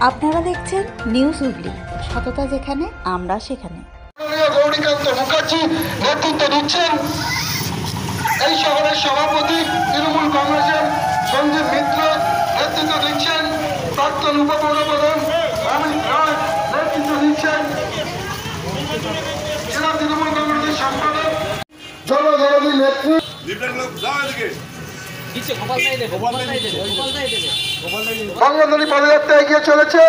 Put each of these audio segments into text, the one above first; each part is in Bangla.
আপনারা দেখছেন নিউজ হুগলি, সততা যেখানে আমরা সেখানে। গৌরীকান্ত মুখার্জি নেতৃত্ব দিচ্ছেন। এই শহরের সভাপতি তৃণমূল কংগ্রেসের সঞ্জীব মিত্র নেতৃত্ব দিচ্ছেন। প্রাক্তন উপপ্রধান অমিত রায় নেতৃত্ব দিচ্ছেন। জেলা তৃণমূল কংগ্রেসের সম্পাদক জনদরদী নেত্রী বঙ্গধ্বনি পদযাত্রা এগিয়ে চলেছে।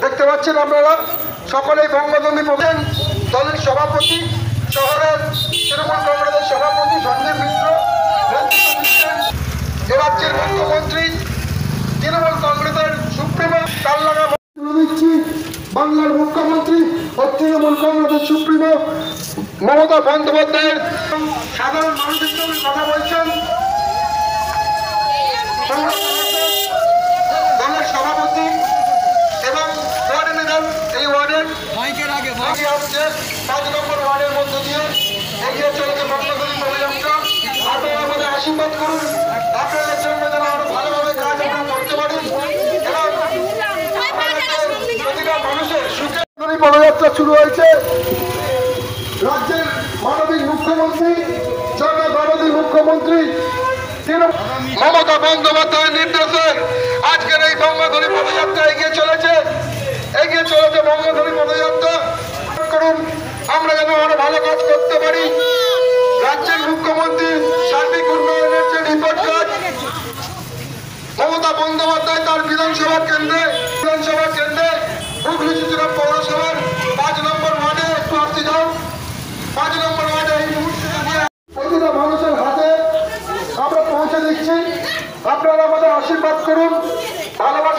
দেখতে পাচ্ছেন আপনারা সকলেই বঙ্গধ্বনি পড়েন। দলের সভাপতি শহরের তৃণমূল কংগ্রেসের সভাপতি সঞ্জীব মিত্র নেতৃত্ব দিচ্ছেন। এ রাজ্যের মুখ্যমন্ত্রী তৃণমূল কংগ্রেসের সুপ্রিমো কাল্লাগা তুলে দিচ্ছি। বাংলার মুখ্যমন্ত্রী ও তৃণমূল কংগ্রেসের সুপ্রিমো মমতা বন্দ্যোপাধ্যায়ের সাধারণ মানুষের সঙ্গে কথা বলছেন। দলের সভাপতি এবং ওয়ার্ড লিডার এই ওয়ার্ডের আসছে 5 নম্বর ওয়ার্ডের মধ্য দিয়ে এগিয়ে চলেছে বঙ্গধ্বনি পদযাত্রা। আপনারা আমাদের আশীর্বাদ করুন, আপনাদের জন্য যেন আরো ভালোভাবে কাজ আমরা করতে পারি এবং প্রতিটা মানুষের সুখে পদযাত্রা শুরু হয়েছে। রাজ্যের মানবিক মুখ্যমন্ত্রী জনগণদী মুখ্যমন্ত্রী মমতা বন্দ্যোপাধ্যায়ের নির্দেশে আজকের এই বঙ্গধ্বনি পদযাত্রা এগিয়ে চলেছে বঙ্গধ্বনি পদযাত্রা করুন। আমরা যেন আরো ভালো কাজ করতে পারি। রাজ্যের মুখ্যমন্ত্রী সার্বিক উন্নয়নের যে রিপোর্ট কার্ড মমতা বন্দ্যোপাধ্যায় তার বিধানসভা কেন্দ্রে হুগলি চুচুড়া পৌরসভার 5 নম্বর ওয়ার্ডে একটু আসতে যাও। 5 নম্বর ওয়ার্ডে এই মুহূর্তে প্রতিটা মানুষের হাতে আমরা পৌঁছে দিচ্ছি। আপনারা আমাদের আশীর্বাদ করুন, ভালোবাসা